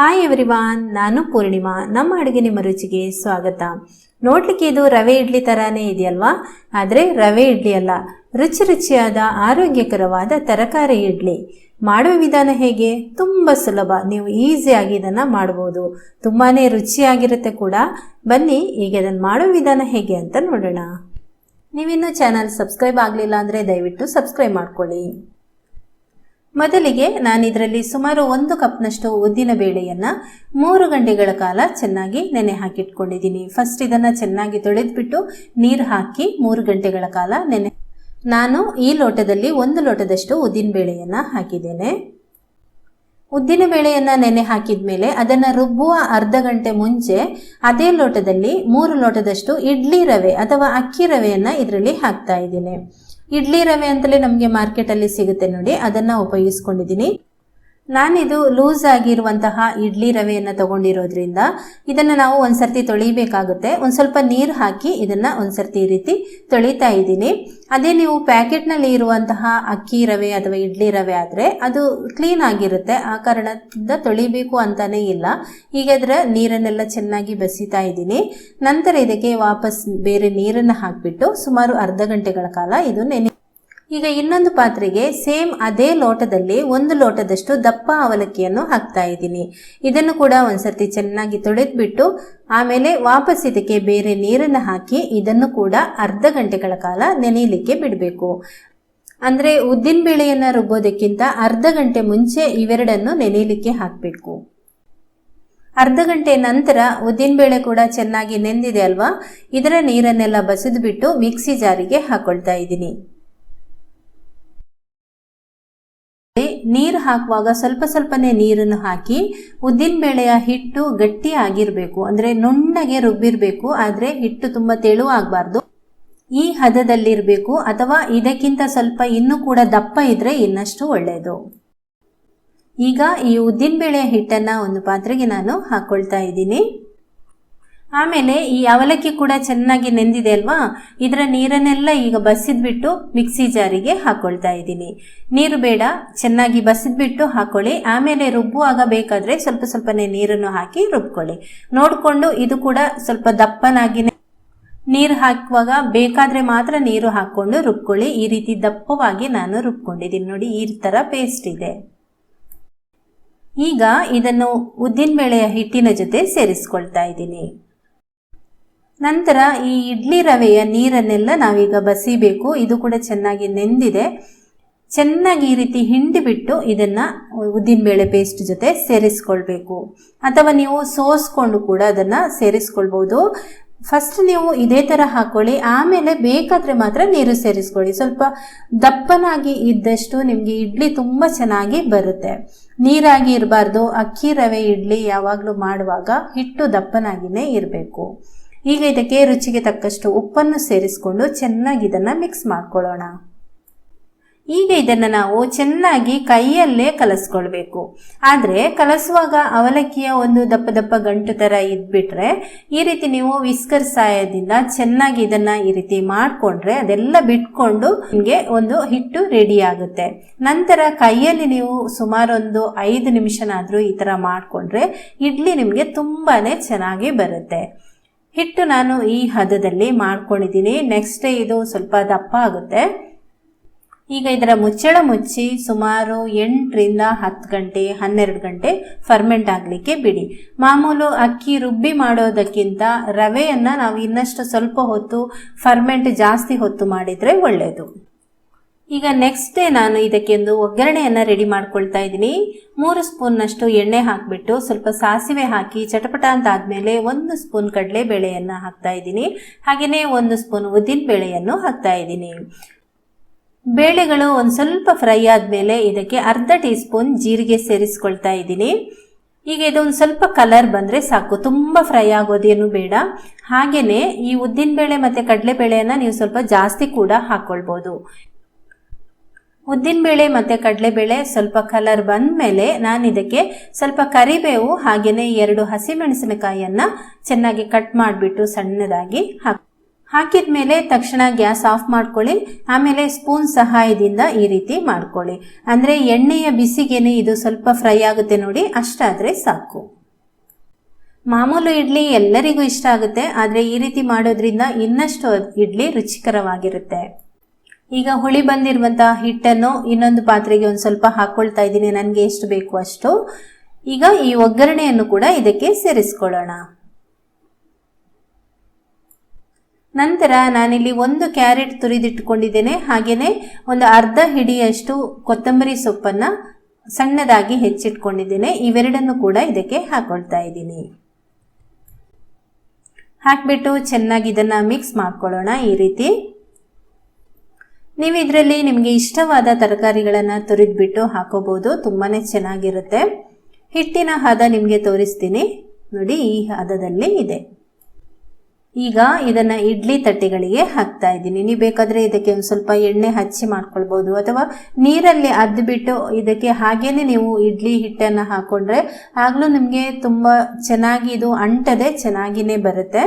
Hi everyone, ನಾನು ಪೂರ್ಣಿಮಾ. ನಮ್ಮ ಅಡುಗೆ ನಿಮ್ಮ ರುಚಿಗೆ ಸ್ವಾಗತ. ನೋಡ್ಲಿಕ್ಕೆ ಇದು ರವೆ ಇಡ್ಲಿ ತರಾನೇ ಇದೆಯಲ್ವಾ? ಆದರೆ ರವೆ ಇಡ್ಲಿ ಅಲ್ಲ, ರುಚಿ ರುಚಿಯಾದ ಆರೋಗ್ಯಕರವಾದ ತರಕಾರಿ ಇಡ್ಲಿ. ಮಾಡುವ ವಿಧಾನ ಹೇಗೆ? ತುಂಬ ಸುಲಭ. ನೀವು ಈಸಿಯಾಗಿ ಇದನ್ನು ಮಾಡ್ಬೋದು. ತುಂಬಾ ರುಚಿಯಾಗಿರುತ್ತೆ ಕೂಡ. ಬನ್ನಿ ಈಗ ಇದನ್ನು ಮಾಡುವ ವಿಧಾನ ಹೇಗೆ ಅಂತ ನೋಡೋಣ. ನೀವಿನ್ನೂ ಚಾನಲ್ ಸಬ್ಸ್ಕ್ರೈಬ್ ಆಗಲಿಲ್ಲ ಅಂದರೆ ದಯವಿಟ್ಟು ಸಬ್ಸ್ಕ್ರೈಬ್ ಮಾಡ್ಕೊಳ್ಳಿ. ಮೊದಲಿಗೆ ನಾನು ಇದರಲ್ಲಿ ಸುಮಾರು 1 ಕಪ್ನಷ್ಟು ಉದ್ದಿನ ಬೇಳೆಯನ್ನು 3 ಗಂಟೆಗಳ ಕಾಲ ಚೆನ್ನಾಗಿ ನೆನೆ ಹಾಕಿಟ್ಕೊಂಡಿದ್ದೀನಿ. ಫಸ್ಟ್ ಇದನ್ನು ಚೆನ್ನಾಗಿ ತೊಳೆದ್ಬಿಟ್ಟು ನೀರು ಹಾಕಿ 3 ಗಂಟೆಗಳ ಕಾಲ ನಾನು ಈ ಲೋಟದಲ್ಲಿ 1 ಲೋಟದಷ್ಟು ಉದ್ದಿನ ಬೇಳೆಯನ್ನು ಹಾಕಿದ್ದೇನೆ. ಉದ್ದಿನ ಬೇಳೆಯನ್ನು ನೆನೆ ಹಾಕಿದ ಮೇಲೆ ಅದನ್ನು ರುಬ್ಬುವ ಅರ್ಧ ಗಂಟೆ ಮುಂಚೆ ಅದೇ ಲೋಟದಲ್ಲಿ 3 ಲೋಟದಷ್ಟು ಇಡ್ಲಿ ರವೆ ಅಥವಾ ಅಕ್ಕಿ ರವೆಯನ್ನು ಇದರಲ್ಲಿ ಹಾಕ್ತಾ ಇದ್ದೀನಿ. ಇಡ್ಲಿ ರವೆ ಅಂತಲೇ ನಮಗೆ ಮಾರ್ಕೆಟಲ್ಲಿ ಸಿಗುತ್ತೆ ನೋಡಿ, ಅದನ್ನು ಉಪಯೋಗಿಸ್ಕೊಂಡಿದ್ದೀನಿ. ನಾನಿದು ಲೂಸ್ ಆಗಿರುವಂತಹ ಇಡ್ಲಿ ರವೆಯನ್ನು ತಗೊಂಡಿರೋದ್ರಿಂದ ಇದನ್ನು ನಾವು ಒಂದ್ಸರ್ತಿ ತೊಳಿಬೇಕಾಗುತ್ತೆ. ಒಂದು ಸ್ವಲ್ಪ ನೀರು ಹಾಕಿ ಇದನ್ನು ಒಂದ್ಸರ್ತಿ ಈ ರೀತಿ ತೊಳಿತಾ ಇದ್ದೀನಿ. ಅದೇ ನೀವು ಪ್ಯಾಕೆಟ್ನಲ್ಲಿ ಇರುವಂತಹ ಅಕ್ಕಿ ರವೆ ಅಥವಾ ಇಡ್ಲಿ ರವೆ ಆದರೆ ಅದು ಕ್ಲೀನ್ ಆಗಿರುತ್ತೆ, ಆ ಕಾರಣದಿಂದ ತೊಳಿಬೇಕು ಅಂತಾನೇ ಇಲ್ಲ. ಈಗ ಅದರ ನೀರನ್ನೆಲ್ಲ ಚೆನ್ನಾಗಿ ಬಸಿತಾ ಇದ್ದೀನಿ. ನಂತರ ಇದಕ್ಕೆ ವಾಪಸ್ ಬೇರೆ ನೀರನ್ನು ಹಾಕಿಬಿಟ್ಟು ಸುಮಾರು ಅರ್ಧ ಗಂಟೆಗಳ ಕಾಲ ಇದು ಈಗ ಇನ್ನೊಂದು ಪಾತ್ರೆಗೆ ಸೇಮ್ ಅದೇ ಲೋಟದಲ್ಲಿ 1 ಲೋಟದಷ್ಟು ದಪ್ಪ ಅವಲಕ್ಕಿಯನ್ನು ಹಾಕ್ತಾ ಇದ್ದೀನಿ. ಇದನ್ನು ಕೂಡ ಒಂದ್ಸರ್ತಿ ಚೆನ್ನಾಗಿ ತೊಳೆದ್ಬಿಟ್ಟು ಆಮೇಲೆ ವಾಪಸ್ ಇದಕ್ಕೆ ಬೇರೆ ನೀರನ್ನು ಹಾಕಿ ಇದನ್ನು ಕೂಡ ಅರ್ಧ ಗಂಟೆಗಳ ಕಾಲ ನೆನೆಯಲಿಕ್ಕೆ ಬಿಡಬೇಕು. ಅಂದರೆ ಉದ್ದಿನ ಬೇಳೆಯನ್ನು ರುಬ್ಬೋದಕ್ಕಿಂತ ಅರ್ಧ ಗಂಟೆ ಮುಂಚೆ ಇವೆರಡನ್ನು ನೆನೆಯಲಿಕ್ಕೆ ಹಾಕಬೇಕು. ಅರ್ಧ ಗಂಟೆ ನಂತರ ಉದ್ದಿನ ಬೇಳೆ ಕೂಡ ಚೆನ್ನಾಗಿ ನೆಂದಿದೆ ಅಲ್ವಾ, ಇದರ ನೀರನ್ನೆಲ್ಲ ಬಸಿದ್ಬಿಟ್ಟು ಮಿಕ್ಸಿ ಜಾರಿಗೆ ಹಾಕೊಳ್ತಾ ಇದ್ದೀನಿ. ನೀರು ಹಾಕುವಾಗ ಸ್ವಲ್ಪ ಸ್ವಲ್ಪನೇ ನೀರನ್ನು ಹಾಕಿ ಉದ್ದಿನ ಬೇಳೆಯ ಹಿಟ್ಟು ಗಟ್ಟಿ ಆಗಿರಬೇಕು, ಅಂದರೆ ನುಣ್ಣಗೆ ರುಬ್ಬಿರಬೇಕು. ಆದರೆ ಹಿಟ್ಟು ತುಂಬ ತೆಳುವಾಗಬಾರ್ದು, ಈ ಹದದಲ್ಲಿರಬೇಕು. ಅಥವಾ ಇದಕ್ಕಿಂತ ಸ್ವಲ್ಪ ಇನ್ನೂ ಕೂಡ ದಪ್ಪ ಇದ್ರೆ ಇನ್ನಷ್ಟು ಒಳ್ಳೆಯದು. ಈಗ ಈ ಉದ್ದಿನ ಬೇಳೆಯ ಹಿಟ್ಟನ್ನು ಒಂದು ಪಾತ್ರೆಗೆ ನಾನು ಹಾಕೊಳ್ತಾ ಇದ್ದೀನಿ. ಆಮೇಲೆ ಈ ಅವಲಕ್ಕಿ ಕೂಡ ಚೆನ್ನಾಗಿ ನೆಂದಿದೆ ಅಲ್ವಾ, ಇದರ ನೀರನ್ನೆಲ್ಲ ಈಗ ಬಸಿದ್ಬಿಟ್ಟು ಮಿಕ್ಸಿ ಜಾರಿಗೆ ಹಾಕೊಳ್ತಾ ಇದ್ದೀನಿ. ನೀರು ಬೇಡ, ಚೆನ್ನಾಗಿ ಬಸಿದ್ಬಿಟ್ಟು ಹಾಕೊಳ್ಳಿ. ಆಮೇಲೆ ರುಬ್ಬುವಾಗ ಬೇಕಾದರೆ ಸ್ವಲ್ಪ ಸ್ವಲ್ಪನೇ ನೀರನ್ನು ಹಾಕಿ ರುಬ್ಕೊಳ್ಳಿ. ನೋಡಿಕೊಂಡು ಇದು ಕೂಡ ಸ್ವಲ್ಪ ದಪ್ಪನಾಗಿ ನೀರು ಹಾಕುವಾಗ ಬೇಕಾದರೆ ಮಾತ್ರ ನೀರು ಹಾಕ್ಕೊಂಡು ರುಬ್ಕೊಳ್ಳಿ. ಈ ರೀತಿ ದಪ್ಪವಾಗಿ ನಾನು ರುಬ್ಕೊಂಡಿದ್ದೀನಿ ನೋಡಿ, ಈ ಥರ ಪೇಸ್ಟ್ ಇದೆ. ಈಗ ಇದನ್ನು ಉದ್ದಿನ ಬೇಳೆಯ ಹಿಟ್ಟಿನ ಜೊತೆ ಸೇರಿಸ್ಕೊಳ್ತಾ ಇದ್ದೀನಿ. ನಂತರ ಈ ಇಡ್ಲಿ ರವೆಯ ನೀರನ್ನೆಲ್ಲ ನಾವೀಗ ಬಸಿಬೇಕು. ಇದು ಕೂಡ ಚೆನ್ನಾಗಿ ನೆಂದಿದೆ. ಚೆನ್ನಾಗಿ ಈ ರೀತಿ ಹಿಂಡಿಬಿಟ್ಟು ಇದನ್ನು ಉದ್ದಿನಬೇಳೆ ಪೇಸ್ಟ್ ಜೊತೆ ಸೇರಿಸ್ಕೊಳ್ಬೇಕು. ಅಥವಾ ನೀವು ಸೋಸ್ಕೊಂಡು ಕೂಡ ಅದನ್ನು ಸೇರಿಸ್ಕೊಳ್ಬೋದು. ಫಸ್ಟ್ ನೀವು ಇದೇ ಥರ ಹಾಕ್ಕೊಳ್ಳಿ, ಆಮೇಲೆ ಬೇಕಾದರೆ ಮಾತ್ರ ನೀರು ಸೇರಿಸ್ಕೊಳ್ಳಿ. ಸ್ವಲ್ಪ ದಪ್ಪನಾಗಿ ಇದ್ದಷ್ಟು ನಿಮಗೆ ಇಡ್ಲಿ ತುಂಬ ಚೆನ್ನಾಗಿ ಬರುತ್ತೆ. ನೀರಾಗಿ ಇರಬಾರ್ದು. ಅಕ್ಕಿ ರವೆ ಇಡ್ಲಿ ಯಾವಾಗಲೂ ಮಾಡುವಾಗ ಹಿಟ್ಟು ದಪ್ಪನಾಗಿಯೇ ಇರಬೇಕು. ಈಗ ಇದಕ್ಕೆ ರುಚಿಗೆ ತಕ್ಕಷ್ಟು ಉಪ್ಪನ್ನು ಸೇರಿಸ್ಕೊಂಡು ಚೆನ್ನಾಗಿ ಇದನ್ನು ಮಿಕ್ಸ್ ಮಾಡ್ಕೊಳ್ಳೋಣ. ಈಗ ಇದನ್ನು ನಾವು ಚೆನ್ನಾಗಿ ಕೈಯಲ್ಲೇ ಕಲಸ್ಕೊಳ್ಬೇಕು. ಆದರೆ ಕಲಸುವಾಗ ಅವಲಕ್ಕಿಯ ಒಂದು ದಪ್ಪ ದಪ್ಪ ಗಂಟು ಥರ ಇದ್ಬಿಟ್ರೆ ಈ ರೀತಿ ನೀವು ವಿಸ್ಕರ್ ಸಹಾಯದಿಂದ ಚೆನ್ನಾಗಿ ಇದನ್ನು ಈ ರೀತಿ ಮಾಡಿಕೊಂಡ್ರೆ ಅದೆಲ್ಲ ಬಿಟ್ಕೊಂಡು ನಿಮಗೆ ಒಂದು ಹಿಟ್ಟು ರೆಡಿ ಆಗುತ್ತೆ. ನಂತರ ಕೈಯಲ್ಲಿ ನೀವು ಸುಮಾರು ಒಂದು 5 ನಿಮಿಷನಾದರೂ ಈ ಥರ ಮಾಡಿಕೊಂಡ್ರೆ ಇಡ್ಲಿ ನಿಮಗೆ ತುಂಬಾ ಚೆನ್ನಾಗಿ ಬರುತ್ತೆ. ಹಿಟ್ಟು ನಾನು ಈ ಹದದಲ್ಲಿ ಮಾಡ್ಕೊಂಡಿದ್ದೀನಿ. ನೆಕ್ಸ್ಟ್ ಇದು ಸ್ವಲ್ಪ ದಪ್ಪ ಆಗುತ್ತೆ. ಈಗ ಇದರ ಮುಚ್ಚಳ ಮುಚ್ಚಿ ಸುಮಾರು 8 ರಿಂದ 10 ಗಂಟೆ 12 ಗಂಟೆ ಫರ್ಮೆಂಟ್ ಆಗಲಿಕ್ಕೆ ಬಿಡಿ. ಮಾಮೂಲು ಅಕ್ಕಿ ರುಬ್ಬಿ ಮಾಡೋದಕ್ಕಿಂತ ರವೆಯನ್ನು ನಾವು ಇನ್ನಷ್ಟು ಸ್ವಲ್ಪ ಹೊತ್ತು ಫರ್ಮೆಂಟ್ ಜಾಸ್ತಿ ಹೊತ್ತು ಮಾಡಿದರೆ ಒಳ್ಳೆಯದು. ಈಗ ನೆಕ್ಸ್ಟ್ ಡೇ ನಾನು ಇದಕ್ಕೆ ಒಂದು ಒಗ್ಗರಣೆಯನ್ನು ರೆಡಿ ಮಾಡ್ಕೊಳ್ತಾ ಇದ್ದೀನಿ. 3 ಸ್ಪೂನ್ನಷ್ಟು ಎಣ್ಣೆ ಹಾಕಿಬಿಟ್ಟು ಸ್ವಲ್ಪ ಸಾಸಿವೆ ಹಾಕಿ ಚಟಪಟ ಅಂತ ಆದಮೇಲೆ 1 ಸ್ಪೂನ್ ಕಡಲೆ ಬೇಳೆಯನ್ನು ಹಾಕ್ತಾ ಇದ್ದೀನಿ. ಹಾಗೆಯೇ 1 ಸ್ಪೂನ್ ಉದ್ದಿನ ಬೇಳೆಯನ್ನು ಹಾಕ್ತಾ ಇದ್ದೀನಿ. ಬೇಳೆಗಳು ಒಂದು ಸ್ವಲ್ಪ ಫ್ರೈ ಆದಮೇಲೆ ಇದಕ್ಕೆ ಅರ್ಧ ಟೀ ಸ್ಪೂನ್ ಜೀರಿಗೆ ಸೇರಿಸ್ಕೊಳ್ತಾ ಇದ್ದೀನಿ. ಈಗ ಇದೊಂದು ಸ್ವಲ್ಪ ಕಲರ್ ಬಂದರೆ ಸಾಕು, ತುಂಬ ಫ್ರೈ ಆಗೋದೇನು ಬೇಡ. ಹಾಗೆಯೇ ಈ ಉದ್ದಿನ ಬೇಳೆ ಮತ್ತು ಕಡಲೆಬೇಳೆಯನ್ನು ನೀವು ಸ್ವಲ್ಪ ಜಾಸ್ತಿ ಕೂಡ ಹಾಕ್ಕೊಳ್ಬೋದು. ಉದ್ದಿನಬೇಳೆ ಮತ್ತು ಕಡಲೆಬೇಳೆ ಸ್ವಲ್ಪ ಕಲರ್ ಬಂದ ಮೇಲೆ ನಾನು ಇದಕ್ಕೆ ಸ್ವಲ್ಪ ಕರಿಬೇವು ಹಾಗೆಯೇ 2 ಹಸಿಮೆಣಸಿನಕಾಯಿಯನ್ನು ಚೆನ್ನಾಗಿ ಕಟ್ ಮಾಡಿಬಿಟ್ಟು ಸಣ್ಣದಾಗಿ ಹಾಕಿದ ಮೇಲೆ ತಕ್ಷಣ ಗ್ಯಾಸ್ ಆಫ್ ಮಾಡ್ಕೊಳ್ಳಿ. ಆಮೇಲೆ ಸ್ಪೂನ್ ಸಹಾಯದಿಂದ ಈ ರೀತಿ ಮಾಡ್ಕೊಳ್ಳಿ. ಅಂದರೆ ಎಣ್ಣೆಯ ಬಿಸಿಗೇನೆ ಇದು ಸ್ವಲ್ಪ ಫ್ರೈ ಆಗುತ್ತೆ ನೋಡಿ, ಅಷ್ಟಾದರೆ ಸಾಕು. ಮಾಮೂಲು ಇಡ್ಲಿ ಎಲ್ಲರಿಗೂ ಇಷ್ಟ ಆಗುತ್ತೆ, ಆದರೆ ಈ ರೀತಿ ಮಾಡೋದ್ರಿಂದ ಇನ್ನಷ್ಟು ಇಡ್ಲಿ ರುಚಿಕರವಾಗಿರುತ್ತೆ. ಈಗ ಹುಳಿ ಬಂದಿರುವಂತಹ ಹಿಟ್ಟನ್ನು ಇನ್ನೊಂದು ಪಾತ್ರೆಗೆ ಒಂದು ಸ್ವಲ್ಪ ಹಾಕ್ಕೊಳ್ತಾ ಇದ್ದೀನಿ, ನನಗೆ ಎಷ್ಟು ಬೇಕು ಅಷ್ಟು. ಈಗ ಈ ಒಗ್ಗರಣೆಯನ್ನು ಕೂಡ ಇದಕ್ಕೆ ಸೇರಿಸ್ಕೊಳ್ಳೋಣ. ನಂತರ ನಾನಿಲ್ಲಿ 1 ಕ್ಯಾರೆಟ್ ತುರಿದಿಟ್ಟುಕೊಂಡಿದ್ದೇನೆ, ಹಾಗೆಯೇ ಒಂದು ಅರ್ಧ ಹಿಡಿಯಷ್ಟು ಕೊತ್ತಂಬರಿ ಸೊಪ್ಪನ್ನು ಸಣ್ಣದಾಗಿ ಹೆಚ್ಚಿಟ್ಕೊಂಡಿದ್ದೇನೆ. ಇವೆರಡನ್ನು ಕೂಡ ಇದಕ್ಕೆ ಹಾಕೊಳ್ತಾ ಇದ್ದೀನಿ. ಹಾಕ್ಬಿಟ್ಟು ಚೆನ್ನಾಗಿ ಇದನ್ನು ಮಿಕ್ಸ್ ಮಾಡ್ಕೊಳ್ಳೋಣ. ಈ ರೀತಿ ನೀವು ಇದರಲ್ಲಿ ನಿಮಗೆ ಇಷ್ಟವಾದ ತರಕಾರಿಗಳನ್ನು ತುರಿದ್ಬಿಟ್ಟು ಹಾಕೋಬಹುದು, ತುಂಬಾ ಚೆನ್ನಾಗಿರುತ್ತೆ. ಹಿಟ್ಟಿನ ಹದ ನಿಮಗೆ ತೋರಿಸ್ತೀನಿ ನೋಡಿ, ಈ ಹದದಲ್ಲಿ ಇದೆ. ಈಗ ಇದನ್ನು ಇಡ್ಲಿ ತಟ್ಟೆಗಳಿಗೆ ಹಾಕ್ತಾ ಇದ್ದೀನಿ. ನೀವು ಬೇಕಾದರೆ ಇದಕ್ಕೆ ಒಂದು ಸ್ವಲ್ಪ ಎಣ್ಣೆ ಹಚ್ಚಿ ಮಾಡ್ಕೊಳ್ಬೋದು, ಅಥವಾ ನೀರಲ್ಲಿ ಅದ್ಬಿಟ್ಟು ಇದಕ್ಕೆ ಹಾಗೇನೆ ನೀವು ಇಡ್ಲಿ ಹಿಟ್ಟನ್ನು ಹಾಕೊಂಡ್ರೆ ಆಗಲೂ ನಿಮಗೆ ತುಂಬ ಚೆನ್ನಾಗಿ ಇದು ಅಂಟದೆ ಚೆನ್ನಾಗಿನೇ ಬರುತ್ತೆ.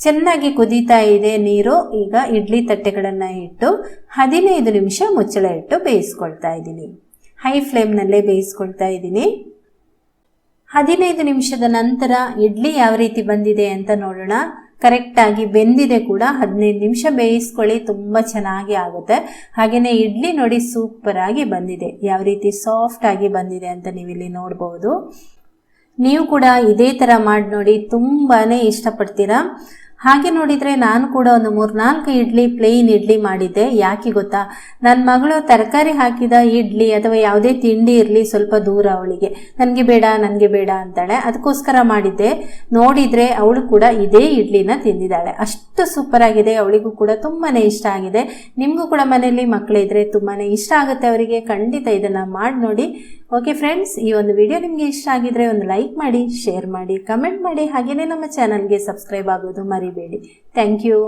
ಚೆನ್ನಾಗಿ ಕುದೀತಾ ಇದೆ ನೀರು. ಈಗ ಇಡ್ಲಿ ತಟ್ಟೆಗಳನ್ನು ಇಟ್ಟು 15 ನಿಮಿಷ ಮುಚ್ಚಳ ಇಟ್ಟು ಬೇಯಿಸ್ಕೊಳ್ತಾ ಇದ್ದೀನಿ. ಹೈ ಫ್ಲೇಮ್ನಲ್ಲೇ ಬೇಯಿಸ್ಕೊಳ್ತಾ ಇದ್ದೀನಿ. 15 ನಿಮಿಷದ ನಂತರ ಇಡ್ಲಿ ಯಾವ ರೀತಿ ಬಂದಿದೆ ಅಂತ ನೋಡೋಣ. ಕರೆಕ್ಟಾಗಿ ಬೆಂದಿದೆ ಕೂಡ. 15 ನಿಮಿಷ ಬೇಯಿಸ್ಕೊಳ್ಳಿ, ತುಂಬ ಚೆನ್ನಾಗಿ ಆಗುತ್ತೆ. ಹಾಗೆಯೇ ಇಡ್ಲಿ ನೋಡಿ ಸೂಪರ್ ಆಗಿ ಬಂದಿದೆ, ಯಾವ ರೀತಿ ಸಾಫ್ಟ್ ಆಗಿ ಬಂದಿದೆ ಅಂತ ನೀವಿಲ್ಲಿ ನೋಡ್ಬೋದು. ನೀವು ಕೂಡ ಇದೇ ಥರ ಮಾಡಿ ನೋಡಿ, ತುಂಬಾ ಇಷ್ಟಪಡ್ತೀರಾ. ಹಾಗೆ ನೋಡಿದರೆ ನಾನು ಕೂಡ ಒಂದು 3-4 ಇಡ್ಲಿ ಪ್ಲೇನ್ ಇಡ್ಲಿ ಮಾಡಿದ್ದೆ. ಯಾಕೆ ಗೊತ್ತಾ, ನನ್ನ ಮಗಳು ತರಕಾರಿ ಹಾಕಿದ ಇಡ್ಲಿ ಅಥವಾ ಯಾವುದೇ ತಿಂಡಿ ಇರಲಿ ಸ್ವಲ್ಪ ದೂರ ಅವಳಿಗೆ, ನನಗೆ ಬೇಡ ಅಂತಾಳೆ. ಅದಕ್ಕೋಸ್ಕರ ಮಾಡಿದ್ದೆ. ನೋಡಿದರೆ ಅವಳು ಕೂಡ ಇದೇ ಇಡ್ಲಿನ ತಿಂದಿದ್ದಾಳೆ. ಅಷ್ಟು ಸೂಪರ್ ಆಗಿದೆ. ಅವಳಿಗೂ ಕೂಡ ತುಂಬಾ ಇಷ್ಟ ಆಗಿದೆ. ನಿಮಗೂ ಕೂಡ ಮನೆಯಲ್ಲಿ ಮಕ್ಕಳಿದ್ರೆ ತುಂಬಾ ಇಷ್ಟ ಆಗುತ್ತೆ ಅವರಿಗೆ. ಖಂಡಿತ ಇದನ್ನು ಮಾಡಿ ನೋಡಿ. ಓಕೆ ಫ್ರೆಂಡ್ಸ್, ಈ ಒಂದು ವಿಡಿಯೋ ನಿಮಗೆ ಇಷ್ಟ ಆಗಿದ್ರೆ ಒಂದು ಲೈಕ್ ಮಾಡಿ, ಶೇರ್ ಮಾಡಿ, ಕಮೆಂಟ್ ಮಾಡಿ, ಹಾಗೆಯೇ ನಮ್ಮ ಚಾನಲ್ಗೆ ಸಬ್ಸ್ಕ್ರೈಬ್ ಆಗೋದು ಮರಿಬೇಡಿ. Thank you.